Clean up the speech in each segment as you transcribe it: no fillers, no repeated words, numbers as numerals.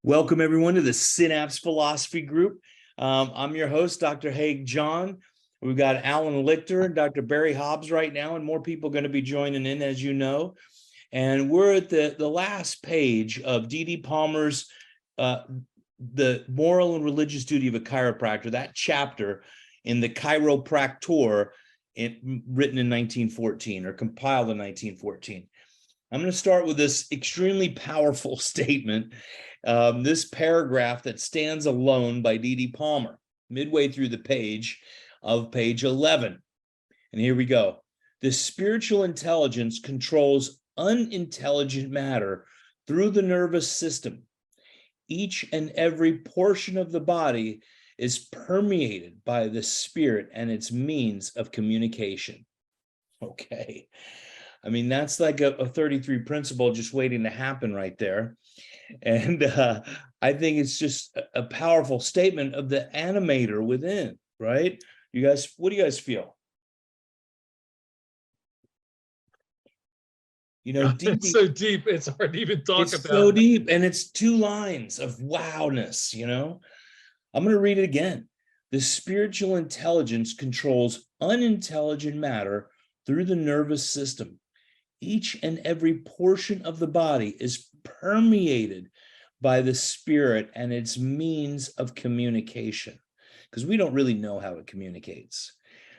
Welcome, everyone, to the Synapse Philosophy Group. I'm your host, Dr. Haig John. We've got Alan Lichter and Dr. Barry Hobbs right now, and more people are going to be joining in, as you know. And we're at the last page of D.D. Palmer's The Moral and Religious Duty of a Chiropractor, that chapter in the Chiropractor, written in 1914 or compiled in 1914. I'm going to start with this extremely powerful statement, this paragraph that stands alone by D.D. Palmer, midway through the page of page 11. And here we go. The spiritual intelligence controls unintelligent matter through the nervous system. Each and every portion of the body is permeated by the spirit and its means of communication. Okay. I mean, that's like a 33 principle just waiting to happen right there. And I think it's just a powerful statement of the animator within, right? You guys, what do you guys feel? You know, it's so deep, it's hard to even talk about. It's so deep, and it's 2 lines of wowness, you know? I'm going to read it again. The spiritual intelligence controls unintelligent matter through the nervous system. Each and every portion of the body is permeated by the spirit and its means of communication, because we don't really know how it communicates.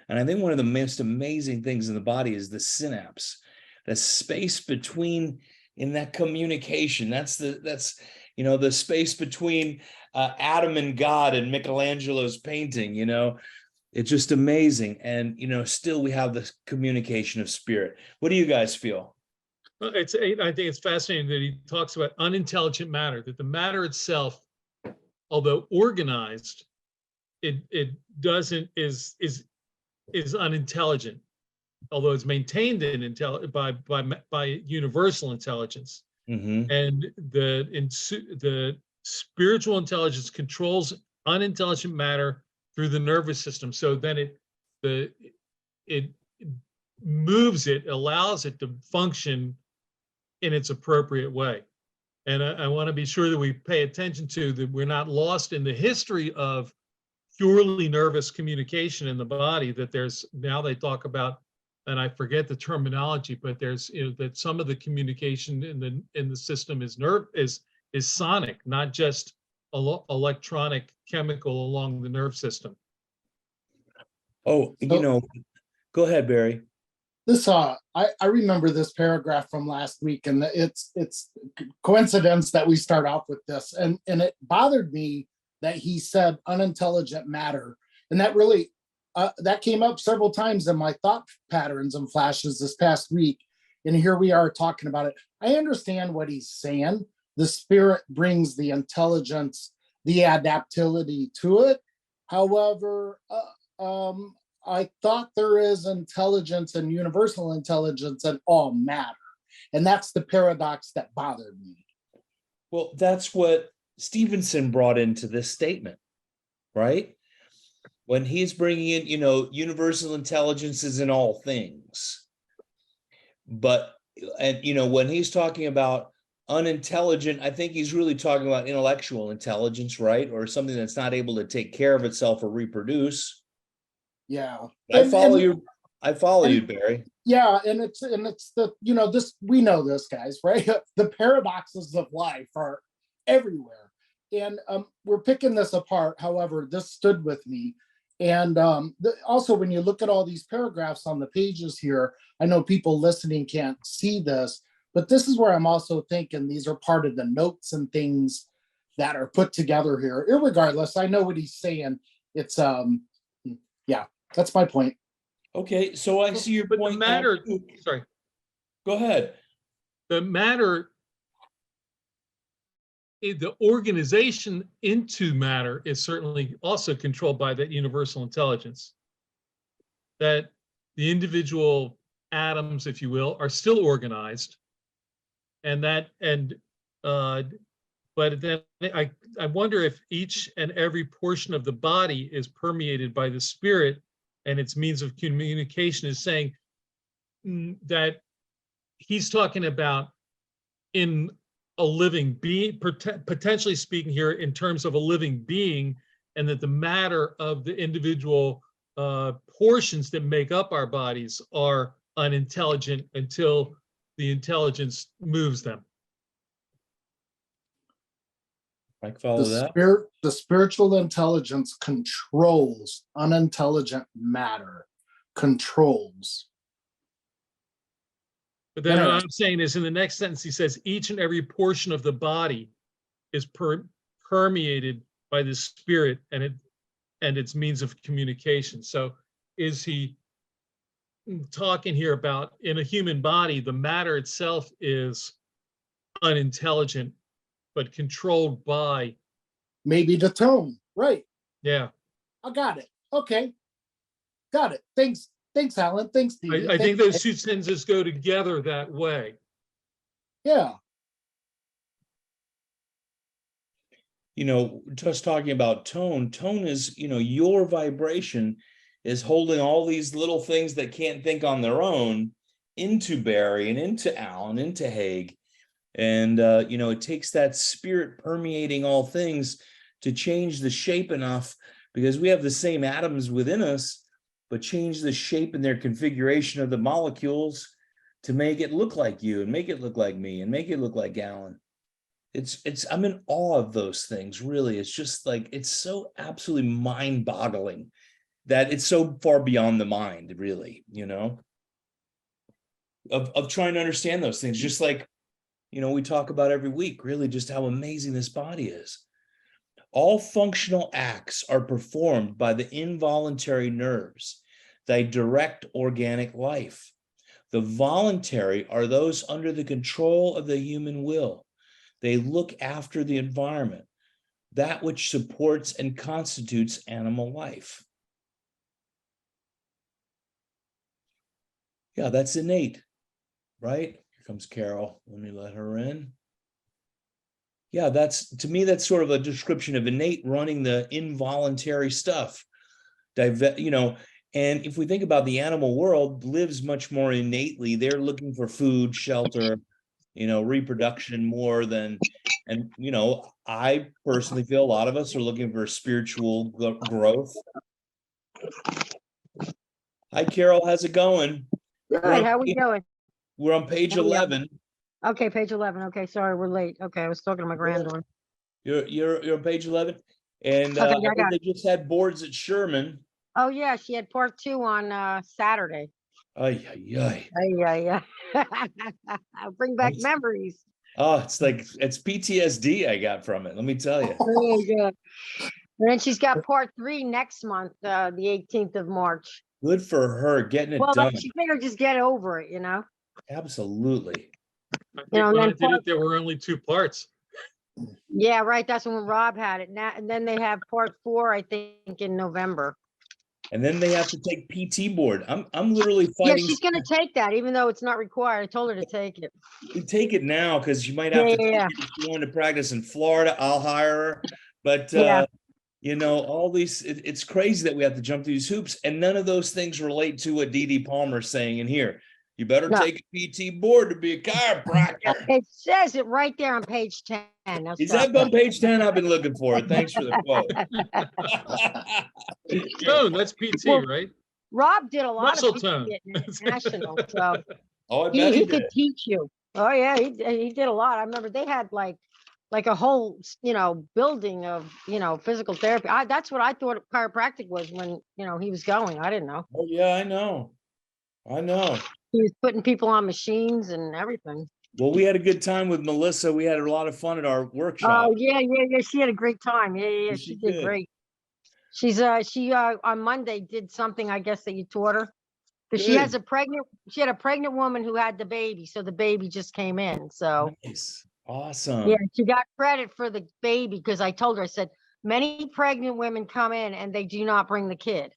And I think one of the most amazing things in the body is the synapse, the space between in that communication. That's the space between Adam and God and Michelangelo's painting, you know. It's just amazing. And, you know, still we have this communication of spirit. What do you guys feel? Well, I think it's fascinating that he talks about unintelligent matter, that the matter itself, although organized, is unintelligent, although it's maintained by universal intelligence. Mm-hmm. And the spiritual intelligence controls unintelligent matter through the nervous system. So then it moves it, allows it to function in its appropriate way. And I want to be sure that we pay attention to that we're not lost in the history of purely nervous communication in the body, that there's, now they talk about, and I forget the terminology, but there's, you know, that some of the communication in the system is sonic, not just electronic, chemical along the nerve system. Oh, you know, go ahead, Barry. This I remember this paragraph from last week, and it's coincidence that we start off with this, and it bothered me that he said unintelligent matter, and that really that came up several times in my thought patterns and flashes this past week, and here we are talking about it. I understand what he's saying. The spirit brings the intelligence, the adaptability to it. However, I thought there is intelligence and universal intelligence in all matter. And that's the paradox that bothered me. Well, that's what Stevenson brought into this statement, right? When he's bringing in, you know, universal intelligence is in all things. But, and, you know, when he's talking about unintelligent, I think he's really talking about intellectual intelligence, right? Or something that's not able to take care of itself or reproduce. Yeah. I follow you, Barry. Yeah, and it's the, you know, this, we know this, guys, right? The paradoxes of life are everywhere. And we're picking this apart. However, this stood with me. And also, when you look at all these paragraphs on the pages here, I know people listening can't see this, but this is where I'm also thinking these are part of the notes and things that are put together here. Irregardless, I know what he's saying. It's, yeah, that's my point. Okay, so I see your point. But the matter, sorry. Go ahead. The matter, the organization into matter is certainly also controlled by that universal intelligence. That the individual atoms, if you will, are still organized. And that, but then I wonder if each and every portion of the body is permeated by the spirit, and its means of communication is saying that he's talking about in a living being, potentially speaking here in terms of a living being, and that the matter of the individual portions that make up our bodies are unintelligent until the intelligence moves them. I follow The that. the spiritual intelligence controls unintelligent matter. Controls. But then what Interesting. I'm saying is in the next sentence, he says each and every portion of the body is permeated by the spirit and its means of communication. So is he talking here about in a human body, the matter itself is unintelligent, but controlled by, Maybe the tone. Right. yeah. I got it. Okay. Got it. Thanks. Thanks, Alan. Thanks, Dee. I think those two sentences go together that way. Yeah. Just talking about tone is, your vibration is holding all these little things that can't think on their own into Barry and into Alan, into Haig. And, it takes that spirit permeating all things to change the shape enough, because we have the same atoms within us, but change the shape and their configuration of the molecules to make it look like you and make it look like me and make it look like Alan. I'm in awe of those things, really. It's just like, it's so absolutely mind-boggling that it's so far beyond the mind, really, of trying to understand those things. Just like, we talk about every week, really, just how amazing this body is. All functional acts are performed by the involuntary nerves that direct organic life. The voluntary are those under the control of the human will. They look after the environment, that which supports and constitutes animal life. Yeah, that's innate, right? Here comes Carol. Let me let her in. Yeah, to me, that's sort of a description of innate running the involuntary stuff. And if we think about the animal world, lives much more innately. They're looking for food, shelter, reproduction more than, and, I personally feel a lot of us are looking for spiritual growth. Hi, Carol, how's it going? Good, how we doing? We're on page 11. Okay, page 11. Okay, sorry, we're late. Okay, I was talking to my granddaughter. You're on page 11, and Okay, I think they just had boards at Sherman. Oh yeah, she had part 2 on Saturday. Ay, ay, ay. Ay, bring back memories. Oh, it's PTSD I got from it. Let me tell you. Really good. And then she's got part 3 next month, the 18th of March. Good for her, getting it Well, done. she figured just get over it, Absolutely. I think when I did it, there were only 2 parts. Yeah, right. That's when Rob had it. Now, and then they have part 4, I think, in November. And then they have to take PT board. I'm literally fighting. Yeah, she's going to take that, even though it's not required. I told her to take it. We take it now because you might have to take it if you want to practice in Florida. I'll hire her. But all these, it's crazy that we have to jump through these hoops, and none of those things relate to what Dee Palmer's saying in here. You better take a PT board to be a chiropractor. It says it right there on page 10. Is that on page 10? I've been looking for it. Thanks for the quote. Tone, that's PT, right? Rob did a lot Muscle of tone. national, so I bet he could teach you. Oh yeah, he did a lot. I remember they had like a whole building of physical therapy. That's what I thought chiropractic was when he was going. I didn't know. Oh yeah, I know. He was putting people on machines and everything. Well, we had a good time with Melissa. We had a lot of fun at our workshop. Oh yeah. She had a great time. Yeah. She did great. She's she on Monday did something, I guess, that you taught her. Because she had a pregnant woman who had the baby, so the baby just came in. So nice. Awesome. Yeah, she got credit for the baby because I told her, I said, many pregnant women come in and they do not bring the kid.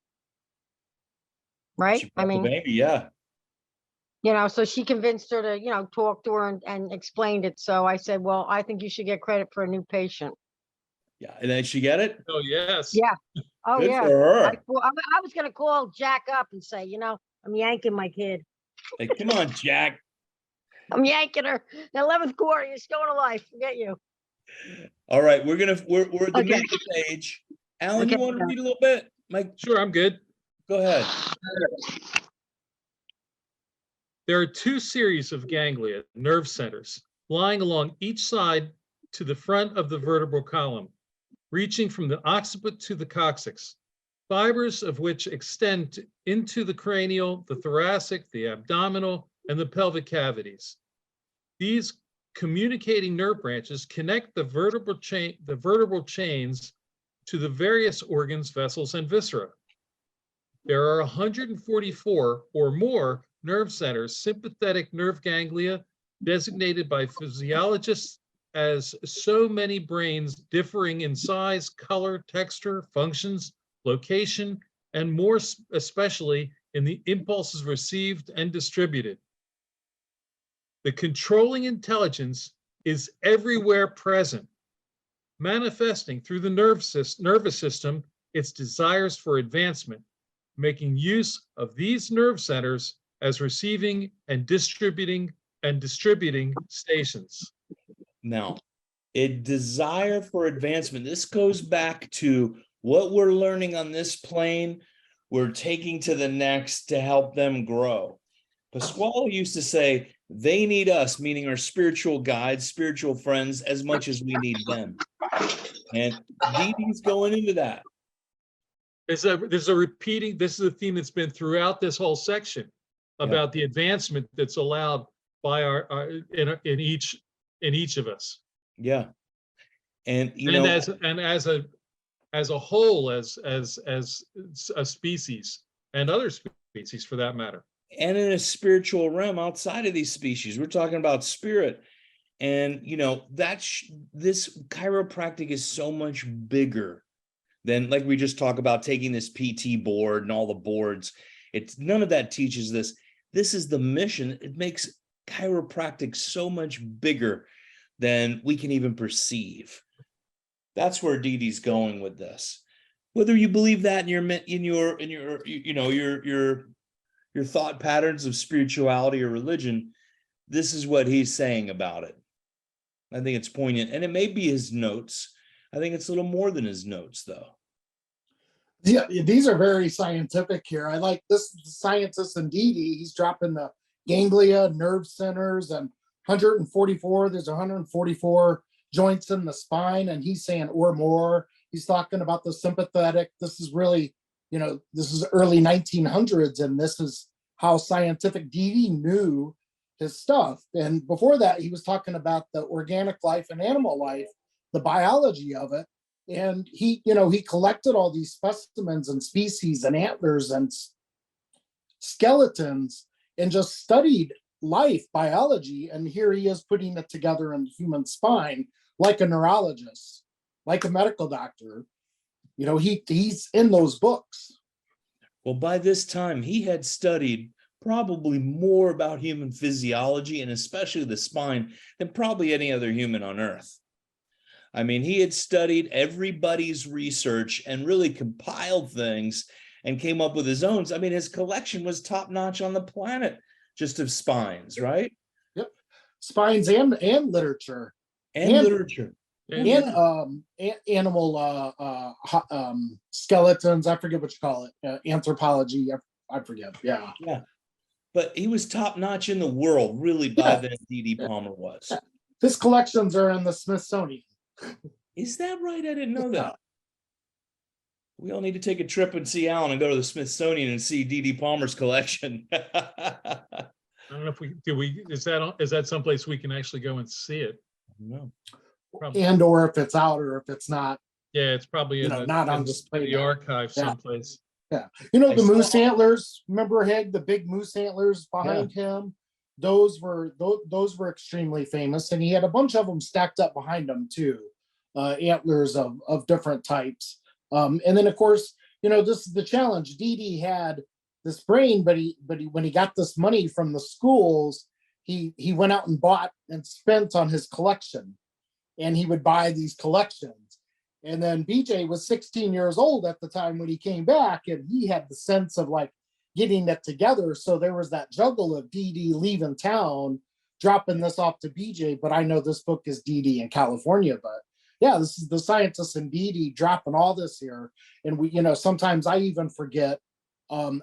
Right? I mean, the baby, yeah. So she convinced her to, talk to her and explained it. So I said, well, I think you should get credit for a new patient. Yeah. And then she get it? Oh, yes. Yeah. Oh, Good yeah. for her. I was going to call Jack up and say, I'm yanking my kid. Hey, come on, Jack. I'm yanking her. The 11th quarter, you're still in life. Forget you. All right, we're at the Okay. middle page. Alan, Okay. you want to read a little bit? Mike, Sure, I'm good. go ahead. There are two series of ganglia, nerve centers, lying along each side to the front of the vertebral column, reaching from the occiput to the coccyx, fibers of which extend into the cranial, the thoracic, the abdominal, and the pelvic cavities. These communicating nerve branches connect the vertebral chains to the various organs, vessels, and viscera. There are 144 or more nerve centers, sympathetic nerve ganglia, designated by physiologists as so many brains differing in size, color, texture, functions, location, and more especially in the impulses received and distributed. The controlling intelligence is everywhere present, manifesting through the nervous system its desires for advancement, making use of these nerve centers as receiving and distributing stations. Now, a desire for advancement. This goes back to what we're learning on this plane, we're taking to the next to help them grow. Pasquale used to say, they need us, meaning our spiritual guides, spiritual friends, as much as we need them. And Dee Dee's going into that. There's a repeating, this is a theme that's been throughout this whole section about the advancement that's allowed by in each of us. Yeah. And as a whole, as a species and other species for that matter. And in a spiritual realm outside of these species, we're talking about spirit. And this chiropractic is so much bigger than, like we just talk about taking this PT board and all the boards. It's none of that teaches this. This is the mission. It makes chiropractic so much bigger than we can even perceive. That's where Dee Dee's going with this. Whether you believe that in your thought patterns of spirituality or religion, this is what he's saying about it. I think it's poignant, and it may be his notes. I think it's a little more than his notes, though. Yeah, these are very scientific here. I like this scientist in Dee Dee. He's dropping the ganglia, nerve centers, and 144. There's 144 joints in the spine, and he's saying or more. He's talking about the sympathetic. This is really, this is early 1900s, and this is how scientific Dee Dee knew his stuff. And before that, he was talking about the organic life and animal life, the biology of it. And he collected all these specimens and species and antlers and skeletons and just studied life, biology. And here he is putting it together in the human spine, like a neurologist, like a medical doctor. He's in those books. Well, by this time, he had studied probably more about human physiology and especially the spine than probably any other human on earth. I mean, he had studied everybody's research and really compiled things and came up with his own. I mean, his collection was top notch on the planet, just of spines, right? Yep. Spines and literature. And literature. And animal skeletons. I forget what you call it. Anthropology. I forget. Yeah. Yeah. But he was top notch in the world, really, by then, Dee Dee Palmer was. Yeah. His collections are in the Smithsonian. Is that right? I didn't know that. We all need to take a trip and see Alan and go to the Smithsonian and see Dee Dee Palmer's collection. I don't know if is that someplace we can actually go and see it? No. Probably. And or if it's out or if it's not. Yeah, it's probably not on display. The archive someplace. Yeah. The moose antlers, remember Haig, the big moose antlers behind him? Those were extremely famous, and he had a bunch of them stacked up behind him too, antlers of different types. And then of course, this is the challenge. Dee Dee had this brain, but when he got this money from the schools, he went out and bought and spent on his collection, and he would buy these collections. And then BJ was 16 years old at the time when he came back, and he had the sense of like getting it together. So there was that juggle of Dee Dee leaving town dropping this off to BJ, but I know this book is Dee Dee in California. But yeah, this is the scientists and Dee Dee dropping all this here. And we, sometimes I even forget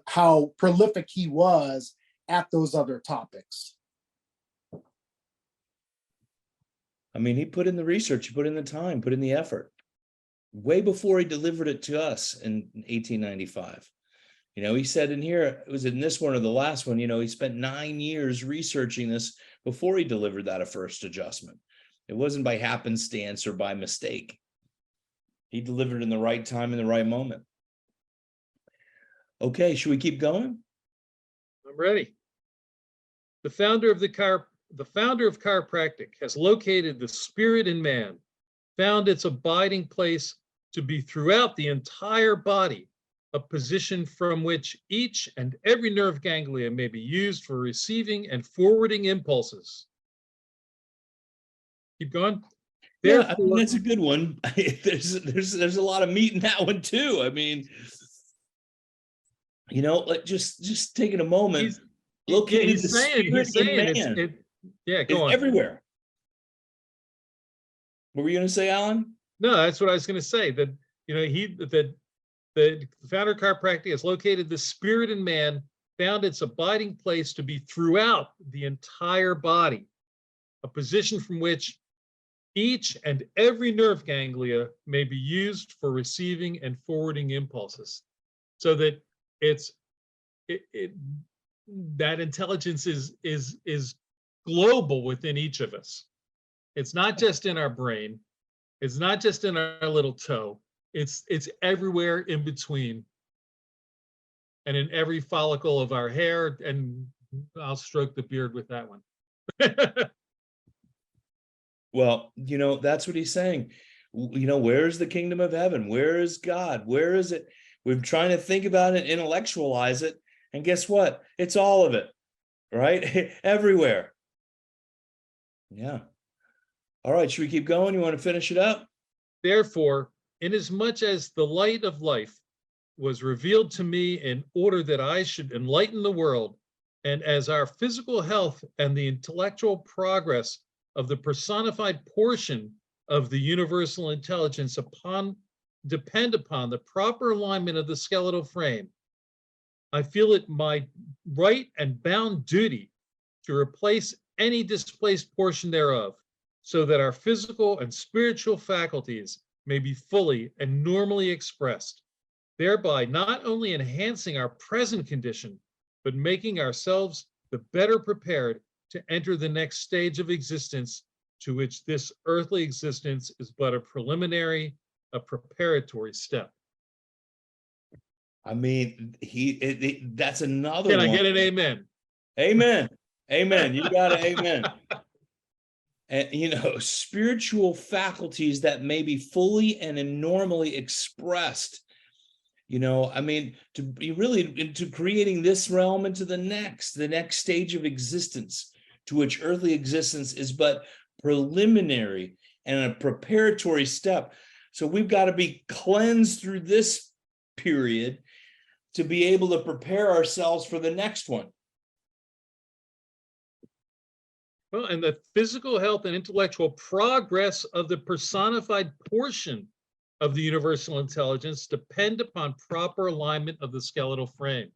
how prolific he was at those other topics. I mean, he put in the research, he put in the time, put in the effort, way before he delivered it to us in 1895. He said in here, it was in this one or the last one, he spent 9 years researching this before he delivered that first adjustment. It wasn't by happenstance or by mistake. He delivered in the right time, in the right moment. Okay, should we keep going? I'm ready. The founder of chiropractic has located the spirit in man, found its abiding place to be throughout the entire body, a position from which each and every nerve ganglia may be used for receiving and forwarding impulses. Keep going. Yeah, I mean, that's a good one. There's a lot of meat in that one too. I mean, like just taking a moment. He's saying go on. Everywhere. What were you going to say, Alan? No, that's what I was going to say. That the founder of chiropractic has located the spirit in man, found its abiding place to be throughout the entire body, a position from which each and every nerve ganglia may be used for receiving and forwarding impulses, so that that intelligence is global within each of us. It's not just in our brain. It's not just in our little toe. It's everywhere in between, and in every follicle of our hair. And I'll stroke the beard with that one. Well, that's what he's saying. Where's the kingdom of heaven? Where is God? Where is it? We're trying to think about it, intellectualize it. And guess what? It's all of it, right? Everywhere. Yeah. All right. Should we keep going? You want to finish it up? Therefore, inasmuch as the light of life was revealed to me in order that I should enlighten the world, and as our physical health and the intellectual progress of the personified portion of the universal intelligence depend upon the proper alignment of the skeletal frame, I feel it my right and bound duty to replace any displaced portion thereof, so that our physical and spiritual faculties may be fully and normally expressed, thereby not only enhancing our present condition, but making ourselves the better prepared to enter the next stage of existence, to which this earthly existence is but a preliminary, a preparatory step. I mean, that's another Can one. I get an amen? Amen. Amen. You got it. Amen. And, spiritual faculties that may be fully and normally expressed, I mean, to be really into creating this realm into the next stage of existence, to which earthly existence is but preliminary and a preparatory step. So we've got to be cleansed through this period to be able to prepare ourselves for the next one. Well, and the physical health and intellectual progress of the personified portion of the universal intelligence depend upon proper alignment of the skeletal frame.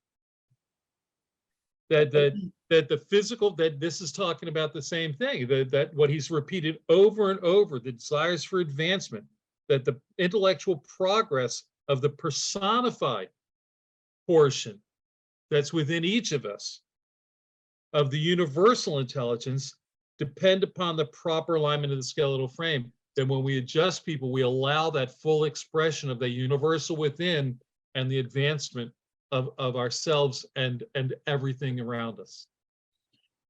That the physical, that this is talking about the same thing, that what he's repeated over and over, the desires for advancement, that the intellectual progress of the personified portion that's within each of us of the universal intelligence depend upon the proper alignment of the skeletal frame. Then when we adjust people, we allow that full expression of the universal within and the advancement of ourselves and everything around us.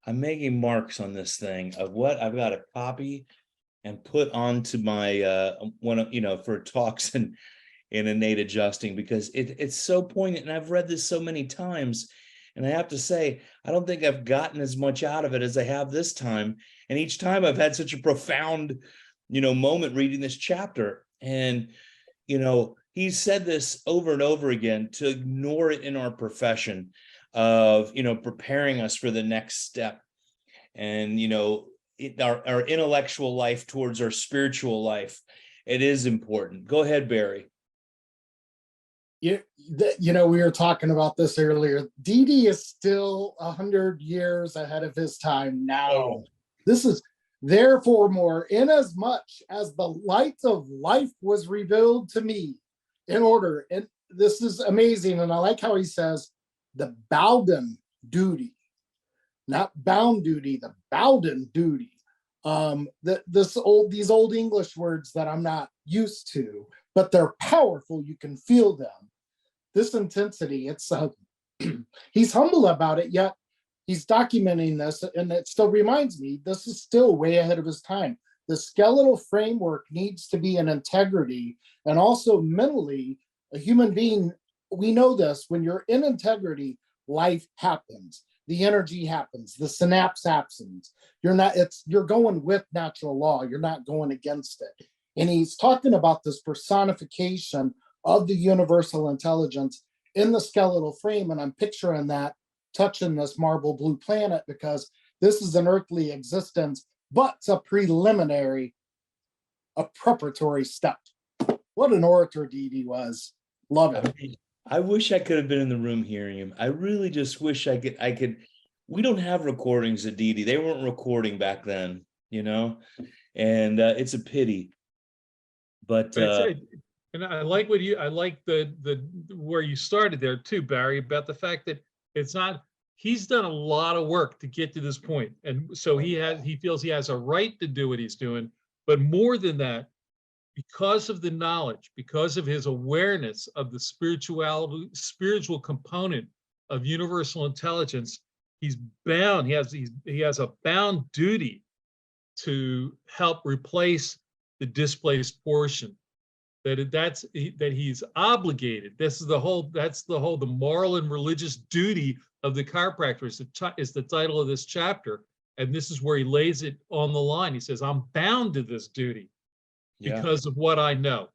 I'm making marks on this thing of what I've got to copy and put onto my for talks and in innate adjusting, because it's so poignant. And I've read this so many times, and I have to say, I don't think I've gotten as much out of it as I have this time. And each time I've had such a profound, moment reading this chapter. And, he's said this over and over again, to ignore it in our profession of, preparing us for the next step. and our intellectual life towards our spiritual life. It is important. Go ahead, Barry. We were talking about this earlier. Didi is still 100 years ahead of his time now. Oh. This is therefore more, inasmuch as the light of life was revealed to me in order. And this is amazing. And I like how he says the Bowden duty, not bound duty, the Bowden duty. These old English words that I'm not used to, but they're powerful. You can feel them. This intensity, it's he's humble about it, yet he's documenting this, and it still reminds me this is still way ahead of his time. The skeletal framework needs to be in integrity, and also mentally, a human being, we know this, when you're in integrity, life happens, the energy happens, the synapse happens. You're going with natural law, you're not going against it. And he's talking about this personification of the universal intelligence in the skeletal frame. And I'm picturing that touching this marble blue planet, because this is an earthly existence, but it's a preliminary, a preparatory step. What an orator Didi was. Love it. I wish I could have been in the room hearing him. I really just wish I could. We don't have recordings of Didi. They weren't recording back then, and it's a pity. But and I like the where you started there too, Barry, about the fact that he's done a lot of work to get to this point. And so he feels he has a right to do what he's doing, but more than that, because of the knowledge, because of his awareness of the spiritual component of universal intelligence, he's bound, he has a bound duty to help replace the displaced portion. That he's obligated. That's the moral and religious duty of the chiropractor is the title of this chapter. And this is where he lays it on the line. He says, I'm bound to this duty because of what I know.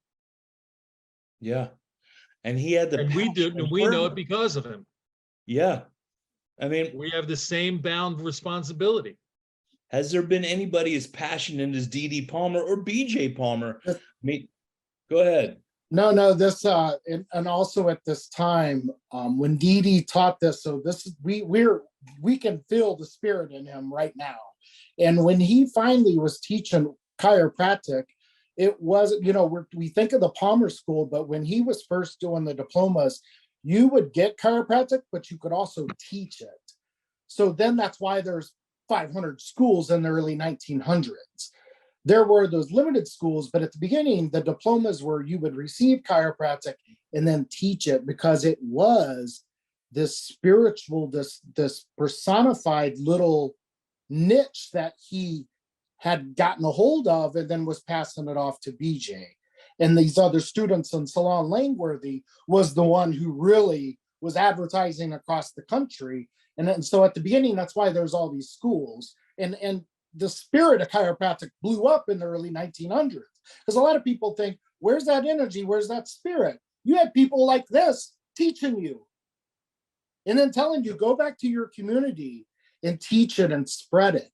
Yeah. And he had we know it because of him. Yeah. I mean, we have the same bound responsibility. Has there been anybody as passionate as D.D. Palmer or B.J. Palmer? I mean, go ahead. No, this and also at this time when Didi taught this, so this is we can feel the spirit in him right now. And when he finally was teaching chiropractic, it was, we think of the Palmer School, but when he was first doing the diplomas, you would get chiropractic, but you could also teach it. So then that's why there's 500 schools in the early 1900s. There were those limited schools, but at the beginning, the diplomas were you would receive chiropractic and then teach it, because it was this spiritual, this personified little niche that he had gotten a hold of and then was passing it off to BJ. And these other students in Salon Langworthy was the one who really was advertising across the country. And so at the beginning, that's why there's all these schools. And the spirit of chiropractic blew up in the early 1900s, because a lot of people think, where's that energy? Where's that spirit? You had people like this teaching you and then telling you, go back to your community and teach it and spread it.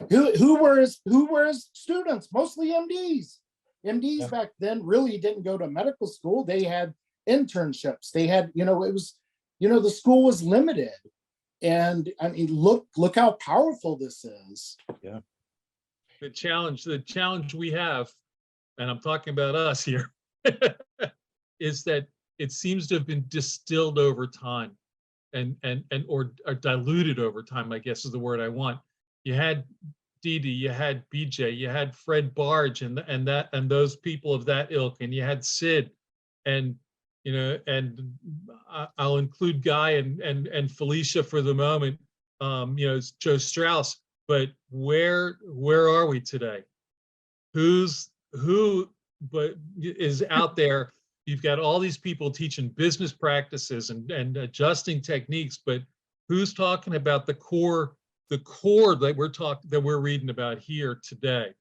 Who were his students? Mostly MDs. MDs back then really didn't go to medical school. They had internships. They had, it was, the school was limited. And I mean, look how powerful this is. Yeah. The challenge we have, and I'm talking about us here, is that it seems to have been distilled over time or diluted over time, I guess is the word I want. You had Didi, you had BJ, you had Fred Barge and those people of that ilk, and you had Sid, and and I'll include Guy and Felicia for the moment, Joe Strauss, but where are we today? Who is out there? You've got all these people teaching business practices and adjusting techniques, but who's talking about the core that we're reading about here today?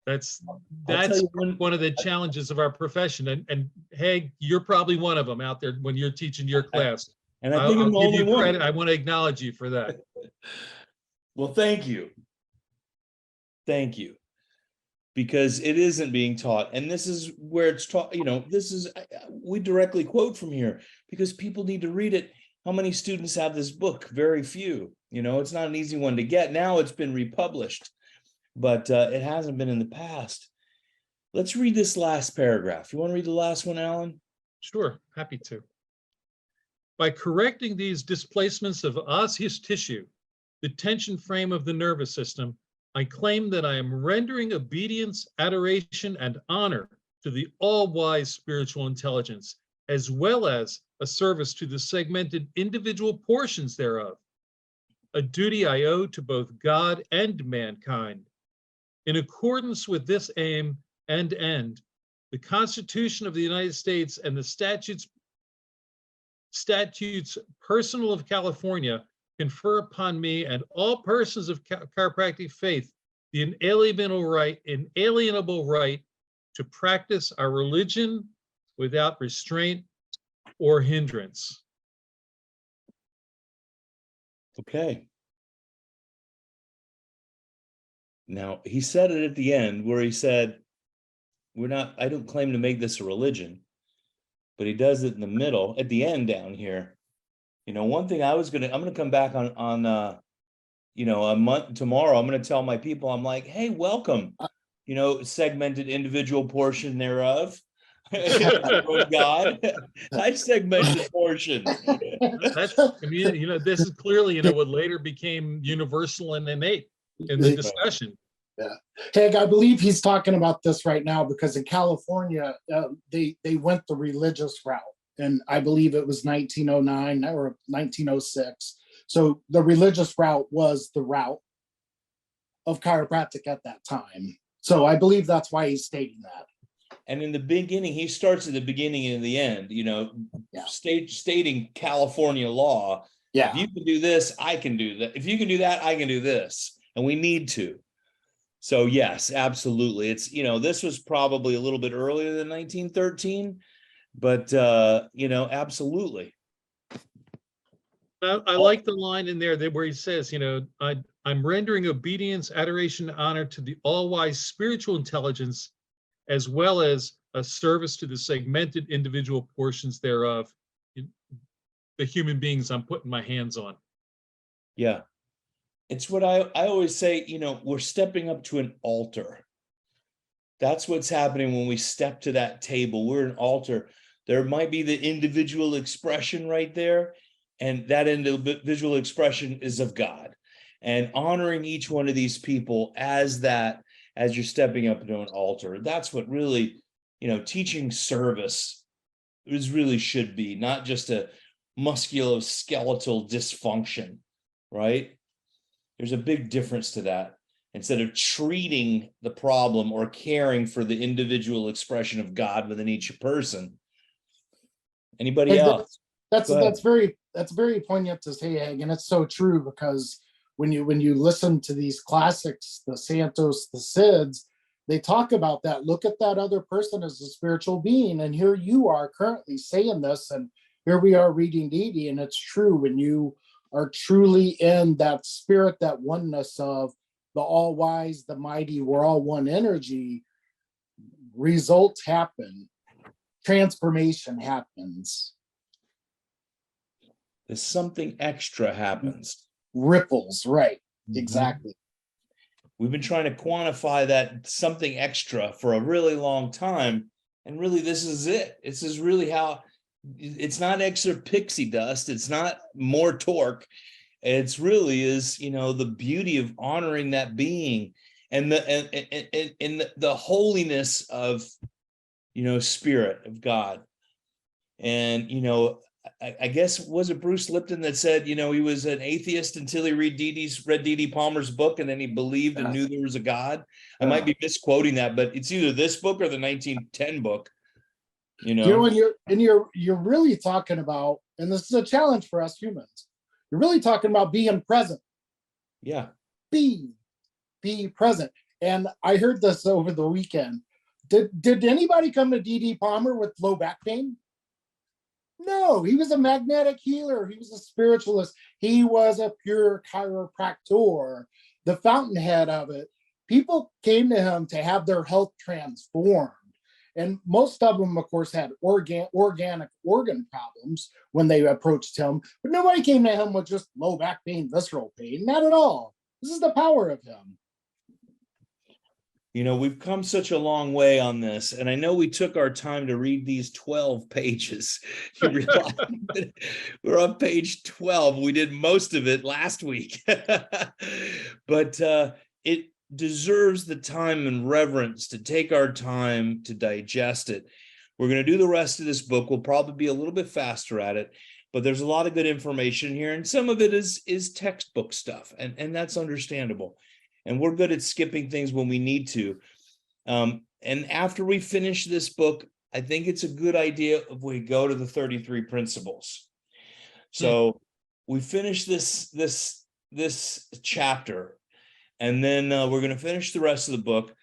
That's one of the challenges of our profession. And Haig, you're probably one of them out there when you're teaching your class. And I think I'm the only one. Credit. I want to acknowledge you for that. Well, thank you. Thank you. Because it isn't being taught. And this is where it's taught, we directly quote from here because people need to read it. How many students have this book? Very few. It's not an easy one to get. Now it's been republished, but it hasn't been in the past. Let's read this last paragraph. You want to read the last one, Alan? Sure, happy to. By correcting these displacements of osseous tissue, the tension frame of the nervous system, I claim that I am rendering obedience, adoration, and honor to the all-wise spiritual intelligence, as well as a service to the segmented individual portions thereof, a duty I owe to both God and mankind. In accordance with this aim and end, the Constitution of the United States and the statutes personal of California confer upon me and all persons of chiropractic faith the inalienable right to practice our religion without restraint or hindrance. Okay. Now, he said it at the end where he said, I don't claim to make this a religion, but he does it in the middle at the end down here. One thing I'm going to come back on a month tomorrow. I'm going to tell my people, I'm like, hey, welcome, segmented individual portion thereof. God, I segmented portion. That's, this is clearly, what later became universal and innate in the discussion. Yeah. Haig, I believe he's talking about this right now because in California, they went the religious route. And I believe it was 1909 or 1906. So the religious route was the route of chiropractic at that time. So I believe that's why he's stating that. And in the beginning, he starts at the beginning and the end, stating California law. Yeah. If you can do this, I can do that. If you can do that, I can do this. And we need to. So yes, absolutely. It's, this was probably a little bit earlier than 1913, but, absolutely. I like the line in there where he says, I'm rendering obedience, adoration, and honor to the all-wise spiritual intelligence, as well as a service to the segmented individual portions thereof, the human beings I'm putting my hands on. Yeah. It's what I always say, we're stepping up to an altar. That's what's happening when we step to that table. We're an altar. There might be the individual expression right there, and that individual expression is of God. And honoring each one of these people as you're stepping up to an altar. That's what really, teaching service really should be, not just a musculoskeletal dysfunction, right? There's a big difference to that. Instead of treating the problem or caring for the individual expression of God within each person. Anybody else? That's very poignant to say, Haig, and it's so true because when you listen to these classics, the Santos, the Sids, they talk about that. Look at that other person as a spiritual being, and here you are currently saying this, and here we are reading Didi, and it's true when you are truly in that spirit, that oneness of the all-wise, the mighty, we're all one energy. Results happen. Transformation happens. There's something extra happens. Ripples, right. Mm-hmm. Exactly. We've been trying to quantify that something extra for a really long time. And really, this is it. This is really how it's not extra pixie dust. It's not more torque. It's really is, the beauty of honoring that being and the holiness of, spirit of God. And, I guess, was it Bruce Lipton that said, he was an atheist until he read D.D. Palmer's book, and then he believed and knew there was a God. I might be misquoting that, but it's either this book or the 1910 book. You're really talking about, and this is a challenge for us humans. You're really talking about being present. Yeah. Be present. And I heard this over the weekend. Did anybody come to D.D. Palmer with low back pain? No, he was a magnetic healer. He was a spiritualist. He was a pure chiropractor, the fountainhead of it. People came to him to have their health transformed. And most of them, of course, had organic organ problems when they approached him. But nobody came to him with just low back pain, visceral pain. Not at all. This is the power of him. You know, we've come such a long way on this, and I know we took our time to read these 12 pages. You realize we're on page 12. We did most of it last week, but it deserves the time and reverence to take our time to digest it. We're going to do the rest of this book. We'll probably be a little bit faster at it, but there's a lot of good information here, and some of it is textbook stuff, and that's understandable. And we're good at skipping things when we need to. And after we finish this book, I think it's a good idea if we go to the 33 principles. So we finish this chapter, and then we're going to finish the rest of the book.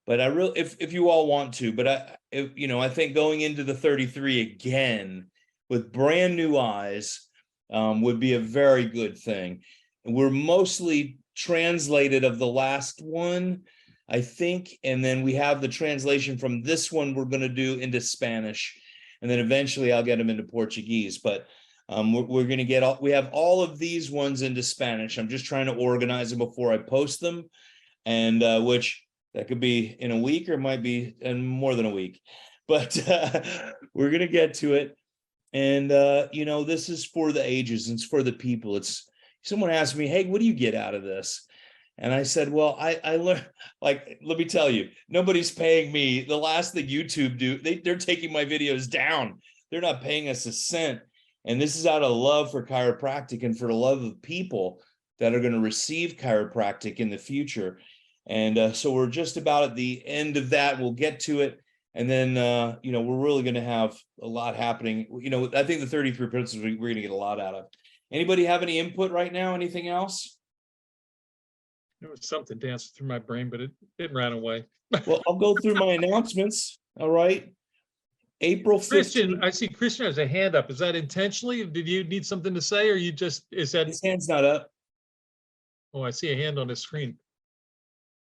But I really, if you all want to, but I think going into the 33 again with brand new eyes would be a very good thing. And we're mostly translated of the last one, I think, and then we have the translation from this one we're going to do into Spanish, and then eventually I'll get them into Portuguese. But we're going to get we have all of these ones into Spanish. I'm just trying to organize them before I post them, and which that could be in a week or might be in more than a week, but we're going to get to it. And this is for the ages, and it's for the people. Someone asked me, hey, what do you get out of this? And I said, well, I learned, like, let me tell you, nobody's paying me. The last thing YouTube do, they're taking my videos down. They're not paying us a cent. And this is out of love for chiropractic and for the love of people that are going to receive chiropractic in the future. And so we're just about at the end of that. We'll get to it. And then, we're really going to have a lot happening. I think the 33 principles, we're going to get a lot out of. Anybody have any input right now? Anything else? There was something dancing through my brain, but it ran away. Well, I'll go through my announcements. All right. April 15th. Christian, I see Christian has a hand up. Is that intentionally? Did you need something to say, or is that? His hand's not up. Oh, I see a hand on the screen.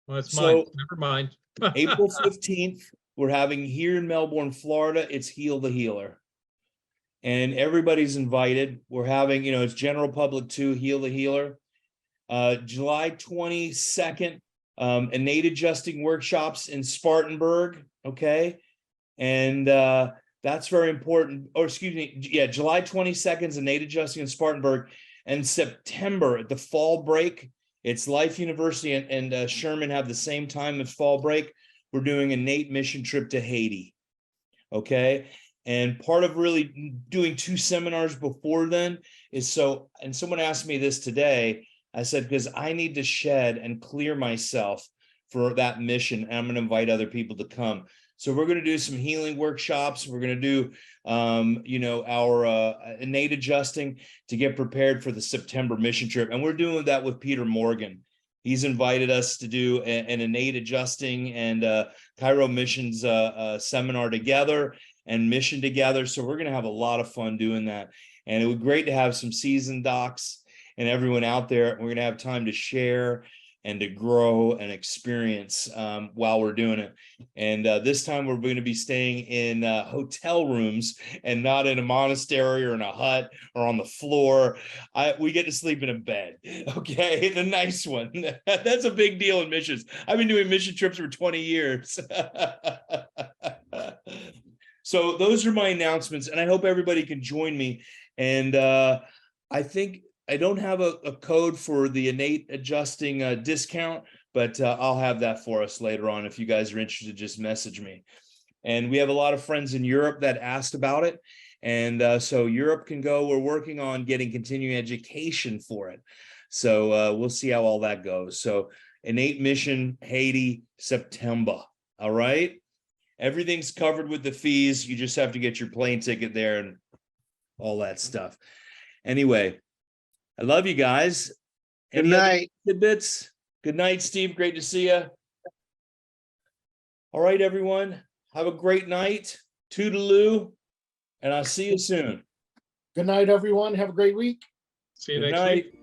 Well, that's So, mine. Never mind. April 15th, we're having here in Melbourne, Florida, it's Heal the Healer. And everybody's invited. We're having, it's general public too, Heal the Healer. July 22nd, innate adjusting workshops in Spartanburg, okay? And that's very important. Or excuse me, yeah, July 22nd is innate adjusting in Spartanburg. And September, at the fall break, it's Life University and Sherman have the same time as fall break. We're doing a innate mission trip to Haiti, okay? And part of really doing 2 seminars before then is and someone asked me this today, I said, because I need to shed and clear myself for that mission, and I'm going to invite other people to come. So we're going to do some healing workshops. We're going to do, our innate adjusting to get prepared for the September mission trip. And we're doing that with Peter Morgan. He's invited us to do an innate adjusting and Chiro missions seminar together and mission together. So we're going to have a lot of fun doing that. And it would be great to have some seasoned docs and everyone out there. We're going to have time to share and to grow and experience while we're doing it. And this time we're going to be staying in hotel rooms and not in a monastery or in a hut or on the floor. We get to sleep in a bed, okay? The nice one. That's a big deal in missions. I've been doing mission trips for 20 years. So those are my announcements, and I hope everybody can join me. And I think I don't have a code for the innate adjusting discount, but I'll have that for us later on. If you guys are interested, just message me. And we have a lot of friends in Europe that asked about it. And so Europe can go. We're working on getting continuing education for it. So we'll see how all that goes. So innate mission, Haiti, September. All right. Everything's covered with the fees. You just have to get your plane ticket there and all that stuff. Anyway, I love you guys. Good night. Tidbits. Good night, Steve. Great to see you. All right, everyone. Have a great night. Toodaloo. And I'll see you soon. Good night, everyone. Have a great week. See you Good next night. week.